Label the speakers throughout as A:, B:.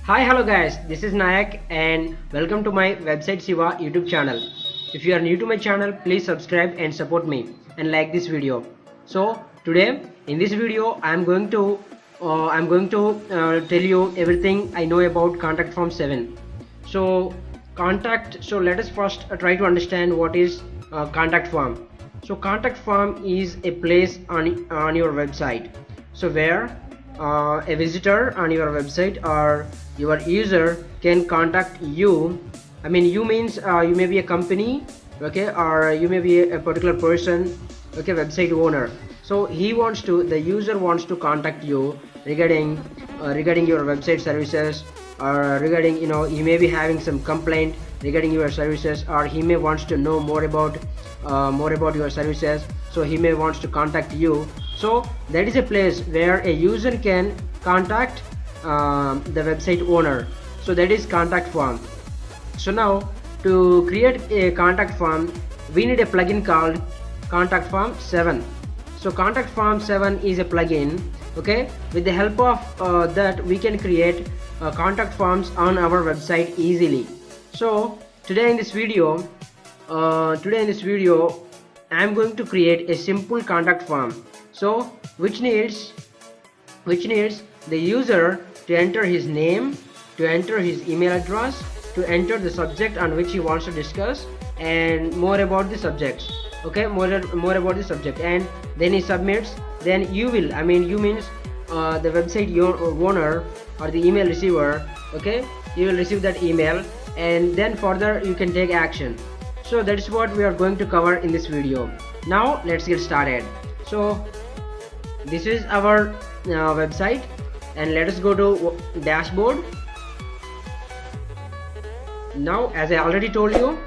A: Hi, hello guys, this is Nayak and welcome to my website Shiva YouTube channel. If you are new to my channel, please subscribe and support me and like this video. So today in this video I'm going to tell you everything I know about contact form 7. So let us first try to understand what is contact form. So contact form is a place on your website, so where a visitor on your website or your user can contact you. I mean, you means you may be a company, okay, or you may be a particular person, okay, website owner. So the user wants to contact you regarding your website services, or regarding, he may be having some complaint regarding your services, or he may wants to know more about your services, so he may wants to contact you. So that is a place where a user can contact the website owner. So that is contact form. So now, to create a contact form, we need a plugin called contact form 7. So contact form 7 is a plugin, okay. With the help of that, we can create contact forms on our website easily. So today in this video I'm going to create a simple contact form, so which needs the user to enter his name, to enter his email address, to enter the subject on which he wants to discuss, and more about the subjects, okay, more about the subject, and then he submits. Then you means the website owner or the email receiver, okay, you will receive that email, and then further you can take action. So that is what we are going to cover in this video. Now let's get started. So this is our website, and let us go to dashboard. Now, as I already told you,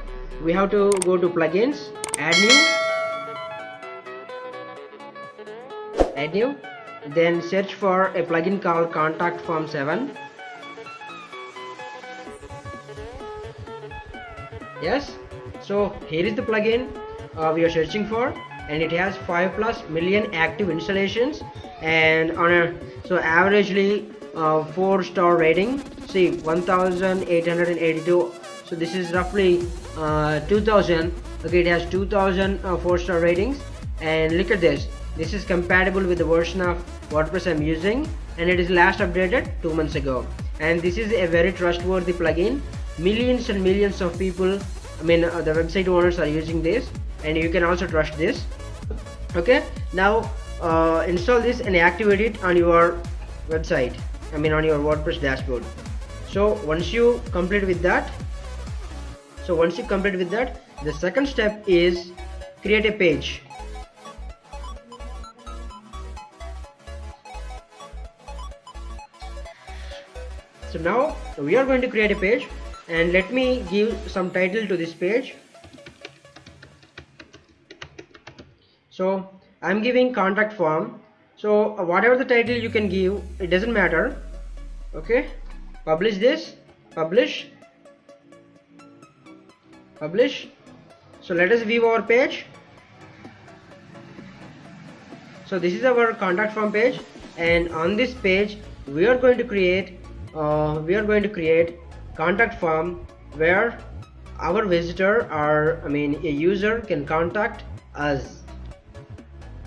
A: we have to go to plugins, add new, then search for a plugin called contact form 7. Yes, so here is the plugin we are searching for, and it has 5+ million active installations, and so averagely 4-star rating. See, 1882. So this is roughly 2000. Okay, it has 2000 4-star ratings, and look at this. This is compatible with the version of WordPress I'm using, and it is last updated 2 months ago. And this is a very trustworthy plugin. Millions and millions of people, the website owners are using this, and you can also trust this. Okay, now install this and activate it on your website, on your WordPress dashboard. So once you complete with that, the second step is create a page. So now we are going to create a page, and let me give some title to this page. So I'm giving contact form. So whatever the title you can give, it doesn't matter. Okay, publish this, publish. So let us view our page. So this is our contact form page, and on this page we are going to create contact form where our visitor, or a user, can contact us.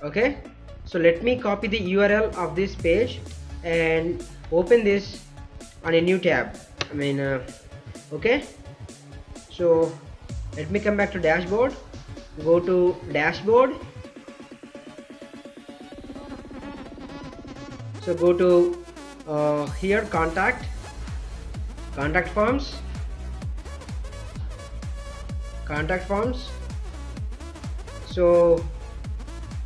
A: Okay, so let me copy the URL of this page and open this on a new tab. Okay, so let me come back to dashboard, go to dashboard. So go to here, contact forms.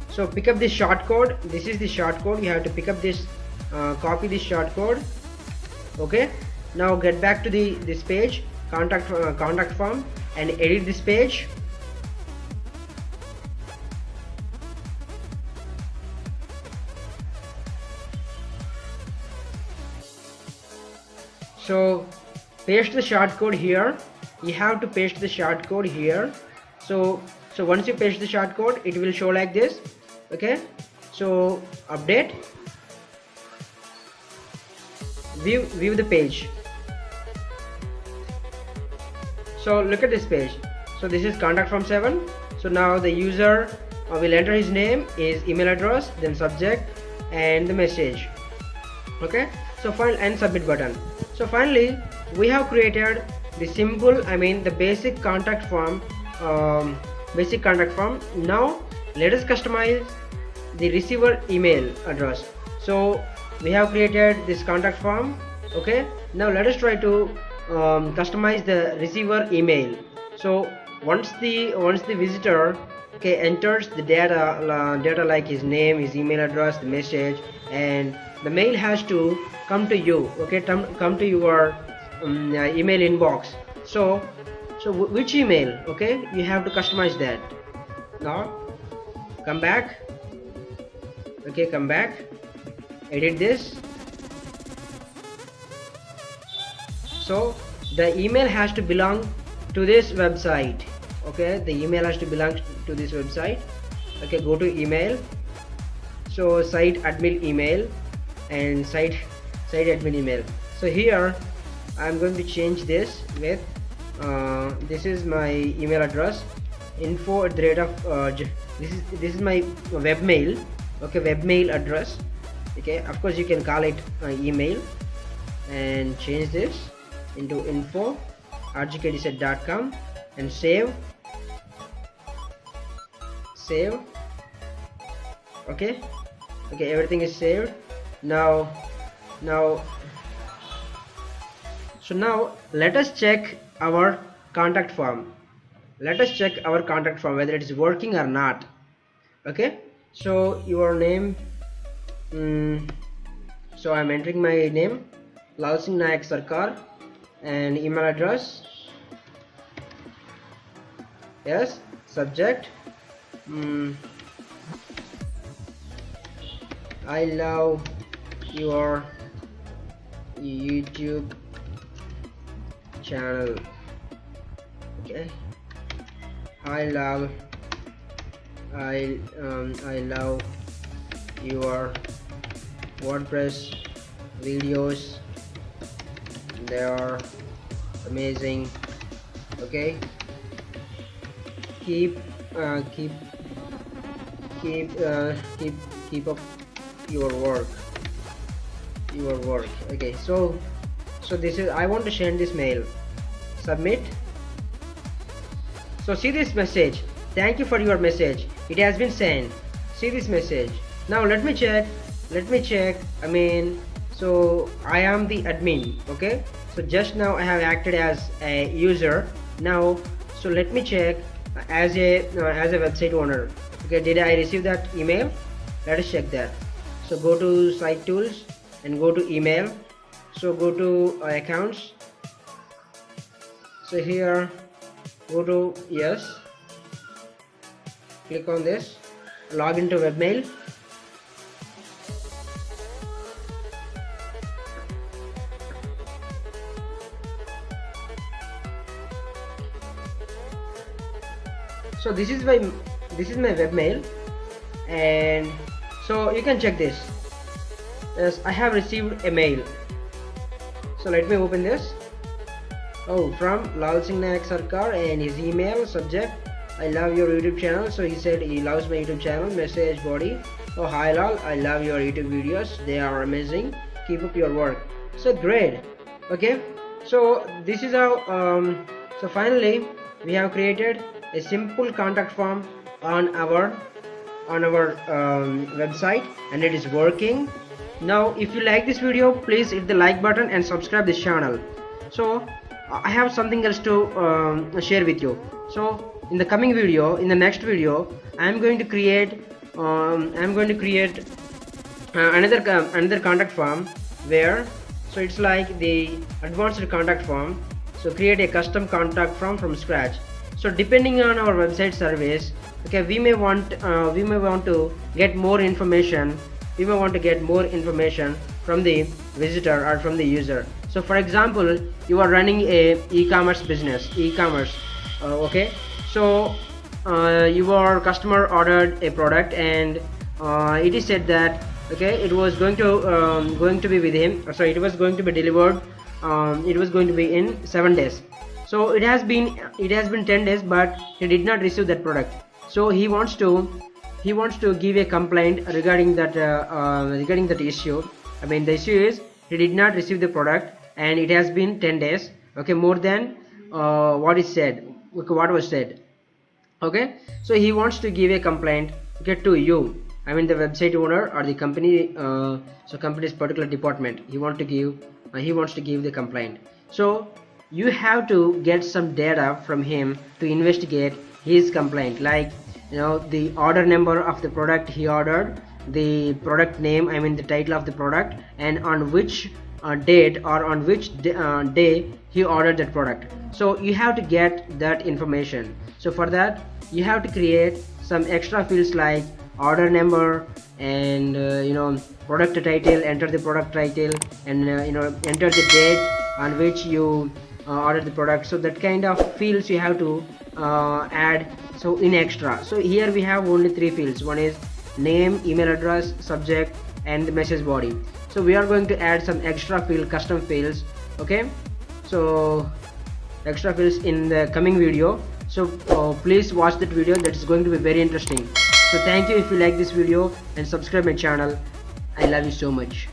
A: So pick up this shortcode. This is the shortcode. You have to pick up this, copy this shortcode. Okay, now get back to this page, contact form, and edit this page. So paste the shortcode here. You have to paste the shortcode here. So once you paste the shortcode, it will show like this. Okay, so update, view the page. So look at this page. So this is contact form 7. So now the user will enter his name, his email address, then subject and the message. Okay, so file and submit button. So finally we have created the simple, the basic contact form. Now let us customize the receiver email address. So we have created this contact form. Okay, now let us try to customize the receiver email. So once the visitor enters the data like his name, his email address, the message, and the mail has to come to you. Okay, come to your email inbox. So which email? Okay, you have to customize that. Now come back. Okay, come back, edit this. So the email has to belong to this website. Okay, the email has to belong to this website. Okay, go to email. So site admin email and site admin email. So here I'm going to change this with this is my email address, info at the rate of this is my webmail. Okay, webmail address. Okay, of course you can call it email, and change this into info@rgkdset.com and save. Okay, everything is saved. Now let us check our contact form. Whether it is working or not. Okay, so your name, so I'm entering my name, Lal Singh Nayak Sarkar, and email address, yes, subject, I love your YouTube channel. Okay, I love your WordPress videos, they are amazing. Okay, keep up your work. Okay, so this is, I want to send this mail. Submit. So see this message, thank you for your message, it has been sent. See this message. Now let me check. So I am the admin. Okay, so just now I have acted as a user. Now so let me check as a website owner. Okay, did I receive that email? Let us check that. So go to site tools and go to email. So go to accounts. So here go to yes, click on this, log into webmail. So this is my webmail, and so you can check this. Yes, I have received a mail. So let me open this. Oh, from Lal Singh Nayak Sarkar, and his email subject, I love your YouTube channel. So he said he loves my YouTube channel. Message body, oh hi Lal, I love your YouTube videos, they are amazing, keep up your work. So great. Okay, so this is how so finally we have created a simple contact form on our website, and it is working. Now if you like this video, please hit the like button and subscribe this channel. So I have something else to share with you. So in the coming video, in the next video, I am going to create another contact form, where so it's like the advanced contact form. So create a custom contact form from scratch. So depending on our website service, okay, we may want to get more information. We may want to get more information from the visitor or from the user. So for example, you are running a e-commerce business, okay, so your customer ordered a product, and it is said that okay, it was going to be with him, sorry, it was going to be delivered, it was going to be in 7 days. So it has been 10 days, but he did not receive that product. So he wants to give a complaint regarding that issue. I mean, the issue is he did not receive the product and it has been 10 days, okay, more than what is said, okay, what was said. Okay, so he wants to give a complaint, okay, to you, I mean the website owner or the company, so company's particular department. He wants to give the complaint. So you have to get some data from him to investigate his complaint, like, you know, the order number of the product he ordered, the product name, I mean the title of the product, and on which date or on which day he ordered that product. So you have to get that information. So for that you have to create some extra fields like order number and product title. Enter the product title and enter the date on which you ordered the product. So that kind of fields you have to add, so in extra. So here we have only 3 fields. One is name, email address, subject, and the message body. So we are going to add some extra field, custom fields, okay, so extra fields in the coming video. So please watch that video, that is going to be very interesting. So thank you if you like this video, and subscribe my channel. I love you so much.